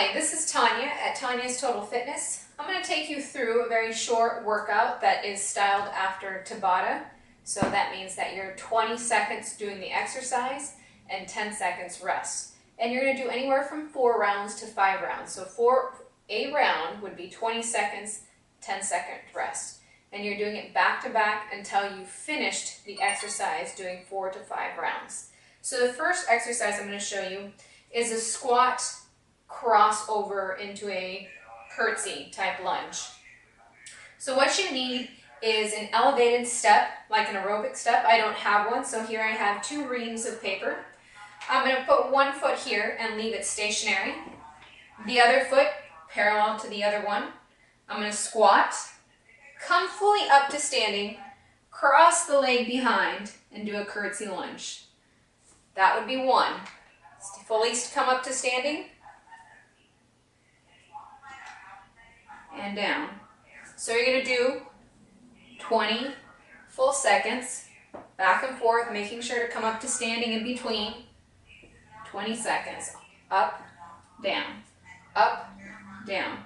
Hi, this is Tanya at Tanya's Total Fitness. I'm going to take you through a very short workout that is styled after tabata. So that means that you're 20 seconds doing the exercise and 10 seconds rest. And you're going to do anywhere from 4 rounds to 5 rounds. So a round would be 20 seconds, 10-second rest. And you're doing it back to back until you've finished the exercise doing 4 to 5 rounds. So the first exercise I'm going to show you is a squat crossover into a curtsy type lunge. So what you need is an elevated step, like an aerobic step. I don't have one, so here I have 2 reams of paper. I'm going to put one foot here and leave it stationary. The other foot parallel to the other one. I'm going to squat, come fully up to standing, cross the leg behind, and do a curtsy lunge. That would be 1. Fully come up to standing, and down. So you're going to do 20 full seconds, back and forth, making sure to come up to standing in between. 20 seconds, up, down, up, down.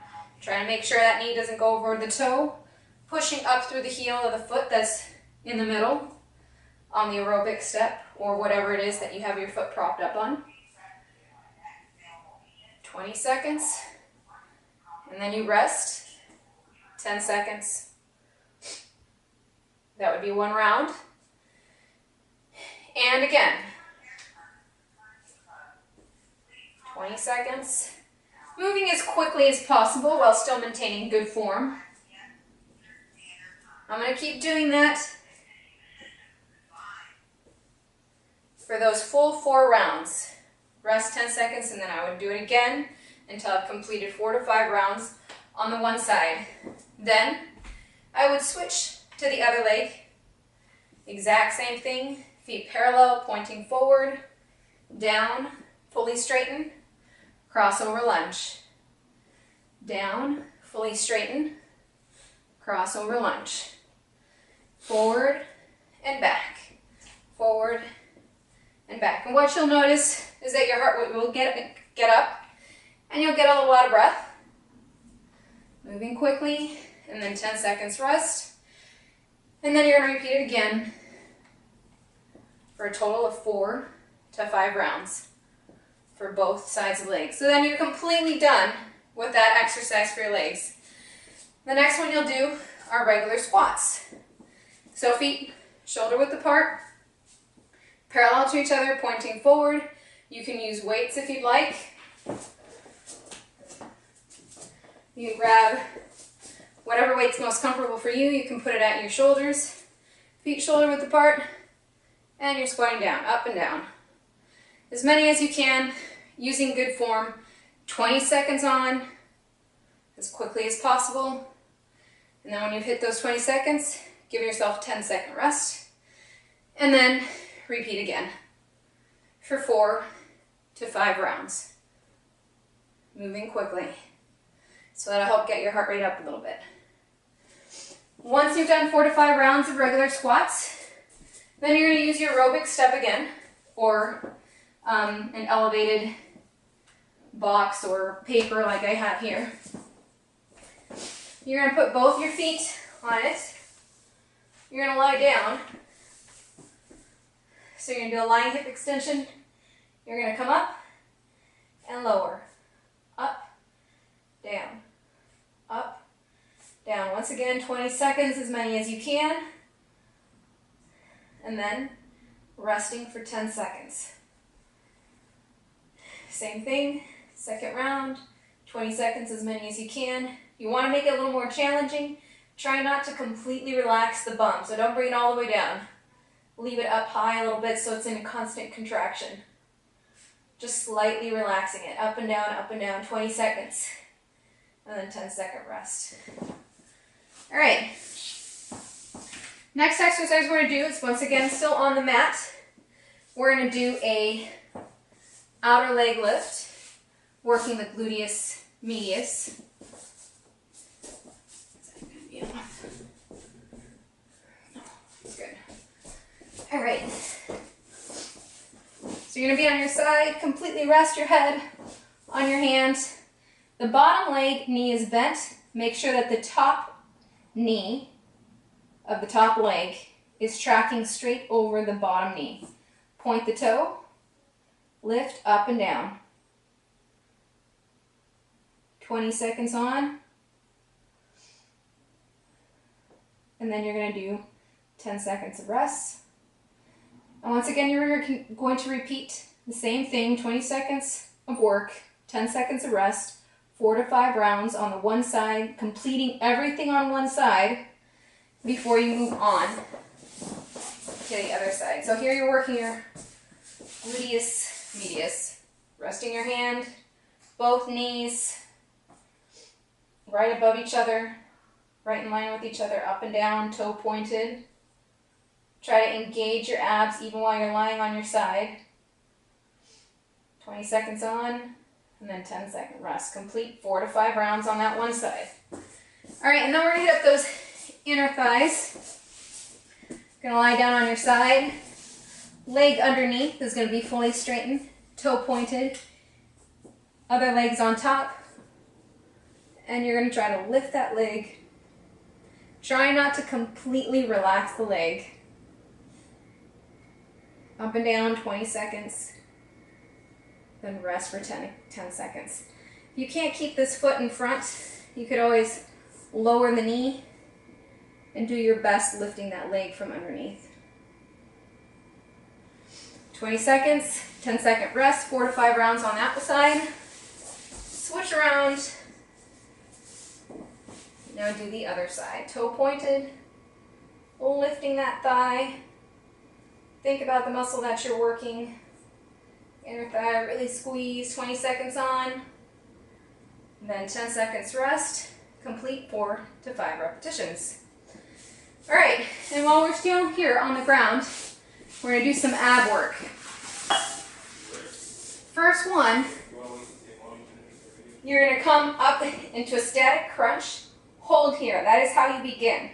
Try to make sure that knee doesn't go over the toe, pushing up through the heel of the foot that's in the middle on the aerobic step, or whatever it is that you have your foot propped up on. 20 seconds, and then you rest, 10 seconds. That would be 1 round. And again, 20 seconds. Moving as quickly as possible while still maintaining good form. I'm going to keep doing that for those full 4 rounds. Rest 10 seconds, and then I would do it again until I've completed 4 to 5 rounds on the one side. Then I would switch to the other leg. Exact same thing. Feet parallel, pointing forward, down, fully straighten, crossover lunge. Down, fully straighten, crossover lunge. Forward and back. Forward and back. And what you'll notice is that your heart rate will get up and you'll get a little out of breath. Moving quickly, and then 10 seconds rest. And then you're going to repeat it again for a total of 4 to 5 rounds for both sides of the legs. So then you're completely done with that exercise for your legs. The next one you'll do are regular squats. So feet shoulder width apart, parallel to each other, pointing forward. You can use weights if you'd like. You can grab whatever weight's most comfortable for you. You can put it at your shoulders. Feet shoulder width apart, and you're squatting down, up and down. As many as you can, using good form. 20 seconds on, as quickly as possible. And then when you've hit those 20 seconds, give yourself a 10-second rest. And then repeat again for 4 to 5 rounds. Moving quickly. So that'll help get your heart rate up a little bit. Once you've done 4 to 5 rounds of regular squats, then you're going to use your aerobic step again, or an elevated box or paper like I have here. You're going to put both your feet on it. You're going to lie down. So you're going to do a lying hip extension. You're going to come up and lower. Up, down, up, down. Once again, 20 seconds, as many as you can. And then resting for 10 seconds. Same thing, second round, 20 seconds, as many as you can. You want to make it a little more challenging. Try not to completely relax the bum, so don't bring it all the way down. Leave it up high a little bit so it's in a constant contraction. Just slightly relaxing it, up and down, 20 seconds. And then 10-second rest. All right. Next exercise we're going to do is, once again, still on the mat. We're going to do a outer leg lift, working the gluteus medius. Good. All right. So you're going to be on your side, completely rest your head on your hands, The bottom knee is bent. Make sure that the top knee of the top leg is tracking straight over the bottom knee. Point the toe, lift up and down. 20 seconds on. And then you're going to do 10 seconds of rest. And once again, you're going to repeat the same thing, 20 seconds of work, 10 seconds of rest, 4 to 5 rounds on the one side, completing everything on one side before you move on to the other side. So here you're working your gluteus medius, resting your hand, both knees right above each other, right in line with each other, up and down, toe pointed. Try to engage your abs even while you're lying on your side. 20 seconds on, and then 10-second rest. Complete 4 to 5 rounds on that one side. All right, and then we're going to hit up those inner thighs. Going to lie down on your side. Leg underneath is going to be fully straightened, toe pointed. Other leg's on top. And you're going to try to lift that leg. Try not to completely relax the leg. Up and down, 20 seconds. Then rest for 10 seconds. If you can't keep this foot in front, you could always lower the knee and do your best lifting that leg from underneath. 20 seconds, 10-second rest, 4 to 5 rounds on that side. Switch around. Now do the other side. Toe pointed, lifting that thigh. Think about the muscle that you're working. Inner thigh, really squeeze, 20 seconds on. And then 10 seconds rest. Complete 4 to 5 repetitions. All right, and while we're still here on the ground, we're gonna do some ab work. First one, you're gonna come up into a static crunch. Hold here, that is how you begin.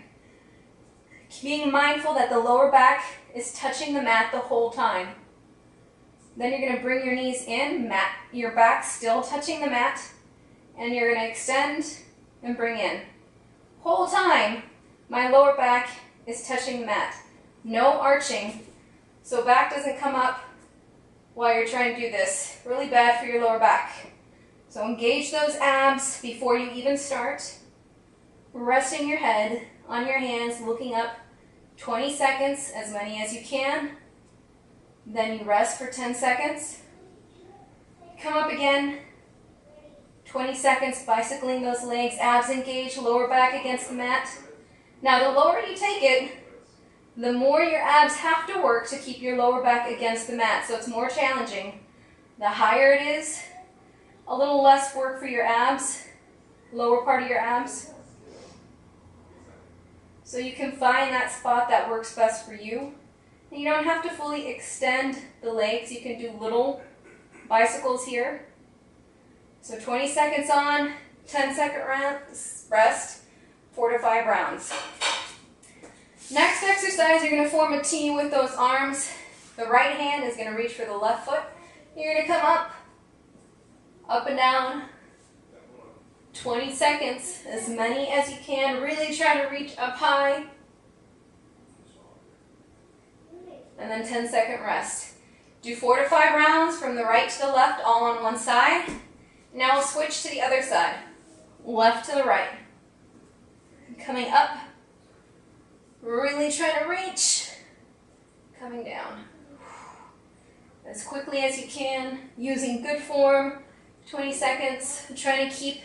Being mindful that the lower back is touching the mat the whole time. Then you're going to bring your knees in, your back still touching the mat, and you're going to extend and bring in. Whole time, my lower back is touching the mat. No arching, so back doesn't come up while you're trying to do this. Really bad for your lower back. So engage those abs before you even start. Resting your head on your hands, looking up, 20 seconds, as many as you can. Then you rest for 10 seconds. Come up again, 20 seconds, bicycling those legs, abs engaged, lower back against the mat. Now the lower you take it, the more your abs have to work to keep your lower back against the mat, so it's more challenging. The higher it is, a little less work for your abs, lower part of your abs. So you can find that spot that works best for you. And you don't have to fully extend the legs. You can do little bicycles here. So 20 seconds on, 10-second rest, 4 to 5 rounds. Next exercise, you're going to form a T with those arms. The right hand is going to reach for the left foot. You're going to come up and down. 20 seconds, as many as you can. Really try to reach up high. And then 10-second rest. Do 4 to 5 rounds from the right to the left, all on one side. Now we'll switch to the other side. Left to the right. Coming up. Really try to reach. Coming down. As quickly as you can, using good form. 20 seconds. Trying to keep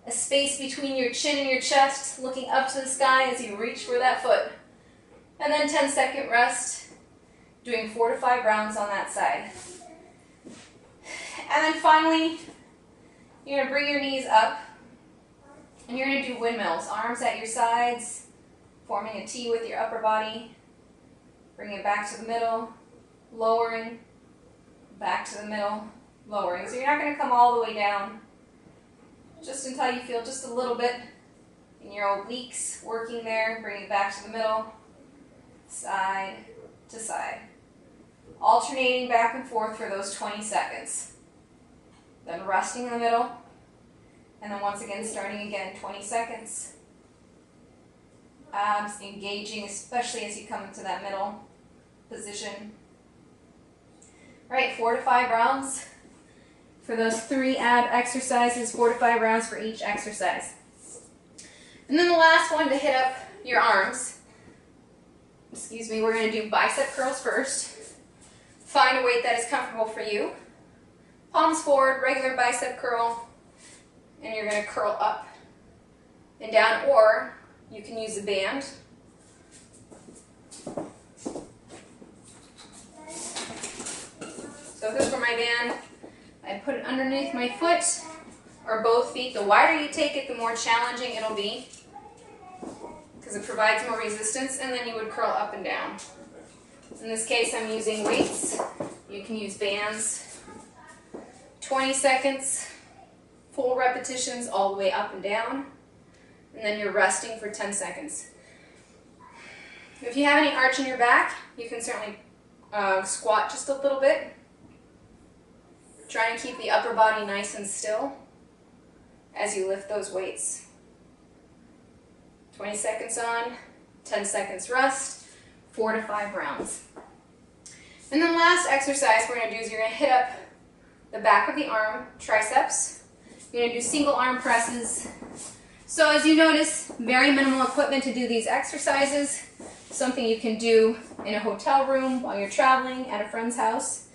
a space between your chin and your chest, looking up to the sky as you reach for that foot. And then 10-second rest, doing 4 to 5 rounds on that side. And then finally, you're going to bring your knees up, and you're going to do windmills. Arms at your sides, forming a T with your upper body. Bring it back to the middle, lowering, back to the middle, lowering. So you're not going to come all the way down, just until you feel just a little bit in your obliques working there. Bring it back to the middle, side to side. Alternating back and forth for those 20 seconds. Then resting in the middle, And then once again, starting again, 20 seconds. Abs engaging, especially as you come into that middle position. All right, 4 to 5 rounds for those 3 ab exercises, 4 to 5 rounds for each exercise. And then the last one to hit up your arms, we're going to do bicep curls first. Find a weight that is comfortable for you. Palms forward, regular bicep curl, and you're going to curl up and down, or you can use a band. So this is for my band. I put it underneath my foot or both feet. The wider you take it, the more challenging it'll be because it provides more resistance, and then you would curl up and down. In this case, I'm using weights. You can use bands. 20 seconds, full repetitions all the way up and down, and then you're resting for 10 seconds. If you have any arch in your back, you can certainly squat just a little bit. Try and keep the upper body nice and still as you lift those weights. 20 seconds on, 10 seconds rest, 4 to 5 rounds. And then last exercise we're going to do is you're going to hit up the back of the arm, triceps. You're going to do single arm presses. So as you notice, very minimal equipment to do these exercises. Something you can do in a hotel room while you're traveling at a friend's house.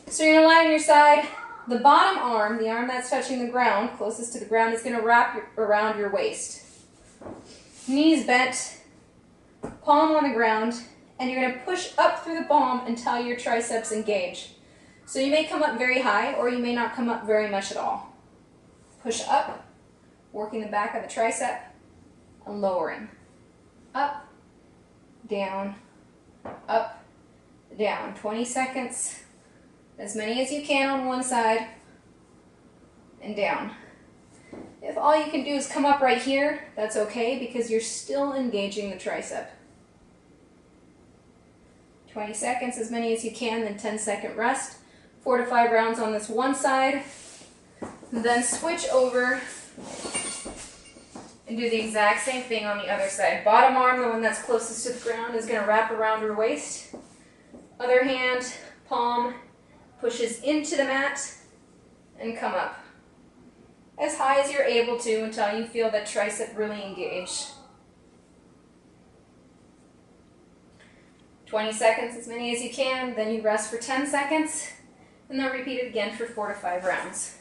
So you're going to lie on your side. The bottom arm, the arm that's touching the ground, closest to the ground, is going to wrap around your waist. Knees bent, palm on the ground, and you're going to push up through the palm until your triceps engage. So you may come up very high, or you may not come up very much at all. Push up, working the back of the tricep, and lowering. Up, down, up, down. 20 seconds. As many as you can on one side, and down. If all you can do is come up right here, that's okay because you're still engaging the tricep. 20 seconds, as many as you can, then 10-second rest. 4 to 5 rounds on this one side. Then switch over and do the exact same thing on the other side. Bottom arm, the one that's closest to the ground, is going to wrap around your waist. Other hand, palm, pushes into the mat and come up. As high as you're able to until you feel that tricep really engage. 20 seconds, as many as you can, then you rest for 10 seconds, and then repeat it again for 4 to 5 rounds.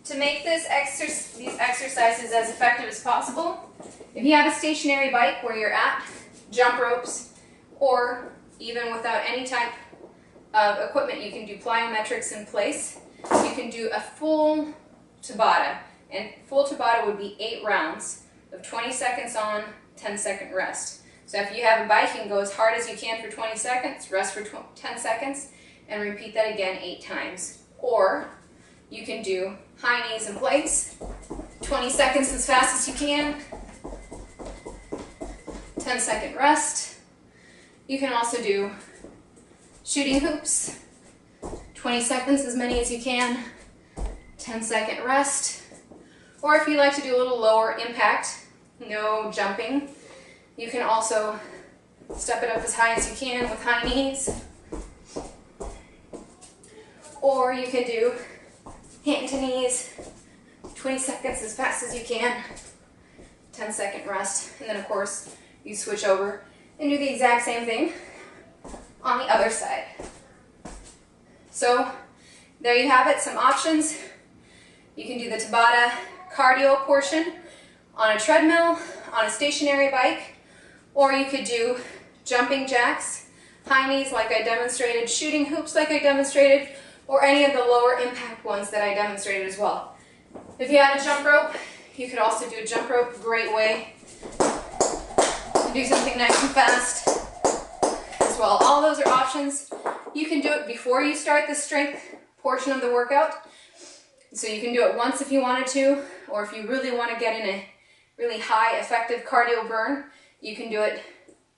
To make these exercises as effective as possible, if you have a stationary bike where you're at, jump ropes, or even without any type of equipment, you can do plyometrics in place. You can do a full tabata, and full tabata would be 8 rounds of 20 seconds on, 10-second rest. So if you have a bike, you can go as hard as you can for 20 seconds, rest for 10 seconds, and repeat that again 8 times. Or you can do high knees in place, 20 seconds as fast as you can, 10-second rest. You can also do shooting hoops, 20 seconds, as many as you can, 10-second rest. Or if you like to do a little lower impact, no jumping, you can also step it up as high as you can with high knees. Or you can do hand to knees, 20 seconds as fast as you can, 10-second rest. And then of course, you switch over and do the exact same thing on the other side. So there you have it, some options. You can do the tabata cardio portion on a treadmill, on a stationary bike, or you could do jumping jacks, high knees like I demonstrated, shooting hoops like I demonstrated, or any of the lower impact ones that I demonstrated as well. If you have a jump rope, you could also do a jump rope, great way to do something nice and fast as well. All those are options. You can do it before you start the strength portion of the workout. So you can do it once if you wanted to, or if you really want to get in a really high effective cardio burn, you can do it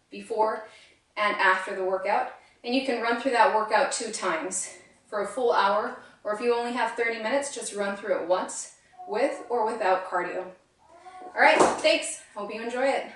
before and after the workout. And you can run through that workout 2 times for a full hour Or if you only have 30 minutes, just run through it once with or without cardio. All right, thanks. Hope you enjoy it.